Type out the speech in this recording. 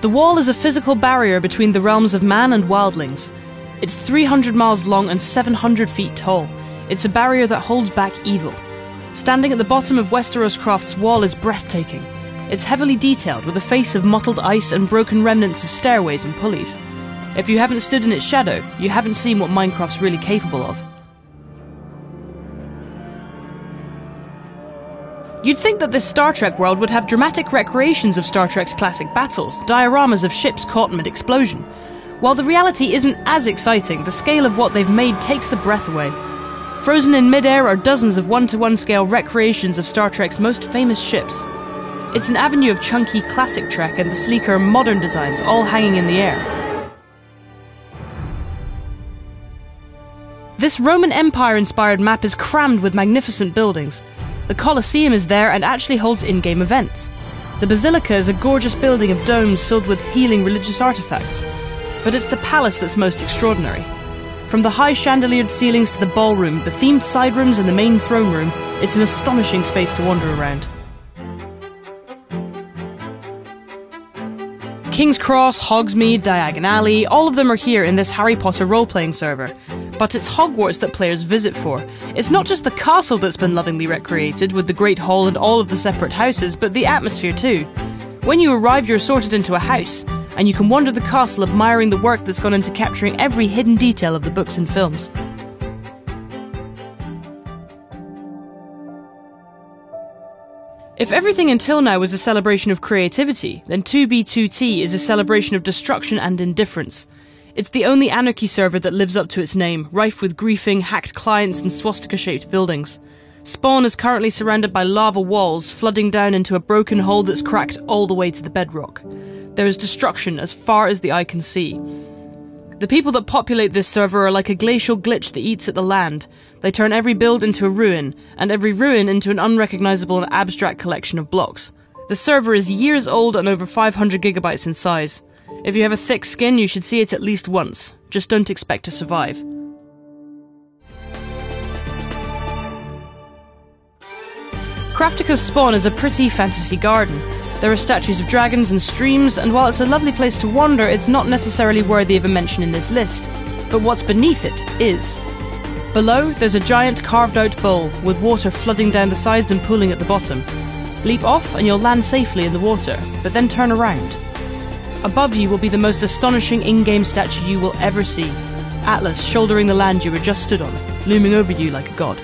The wall is a physical barrier between the realms of man and wildlings. It's 300 miles long and 700 feet tall. It's a barrier that holds back evil. Standing at the bottom of Westeroscroft's wall is breathtaking. It's heavily detailed with a face of mottled ice and broken remnants of stairways and pulleys. If you haven't stood in its shadow, you haven't seen what Minecraft's really capable of. You'd think that this Star Trek world would have dramatic recreations of Star Trek's classic battles, dioramas of ships caught mid-explosion. While the reality isn't as exciting, the scale of what they've made takes the breath away. Frozen in mid-air are dozens of one-to-one scale recreations of Star Trek's most famous ships. It's an avenue of chunky classic Trek and the sleeker modern designs all hanging in the air. This Roman Empire-inspired map is crammed with magnificent buildings. The Colosseum is there and actually holds in-game events. The Basilica is a gorgeous building of domes filled with healing religious artifacts. But it's the palace that's most extraordinary. From the high chandeliered ceilings to the ballroom, the themed side rooms and the main throne room, it's an astonishing space to wander around. King's Cross, Hogsmeade, Diagon Alley, all of them are here in this Harry Potter role-playing server. But it's Hogwarts that players visit for. It's not just the castle that's been lovingly recreated, with the Great Hall and all of the separate houses, but the atmosphere too. When you arrive, you're sorted into a house, and you can wander the castle admiring the work that's gone into capturing every hidden detail of the books and films. If everything until now was a celebration of creativity, then 2B2T is a celebration of destruction and indifference. It's the only Anarchy server that lives up to its name, rife with griefing, hacked clients and swastika-shaped buildings. Spawn is currently surrounded by lava walls, flooding down into a broken hole that's cracked all the way to the bedrock. There is destruction as far as the eye can see. The people that populate this server are like a glacial glitch that eats at the land. They turn every build into a ruin, and every ruin into an unrecognisable and abstract collection of blocks. The server is years old and over 500 gigabytes in size. If you have a thick skin, you should see it at least once. Just don't expect to survive. Craftica's spawn is a pretty fantasy garden. There are statues of dragons and streams, and while it's a lovely place to wander, it's not necessarily worthy of a mention in this list. But what's beneath it is. Below, there's a giant carved-out bowl, with water flooding down the sides and pooling at the bottom. Leap off and you'll land safely in the water, but then turn around. Above you will be the most astonishing in-game statue you will ever see. Atlas shouldering the land you were just stood on, looming over you like a god.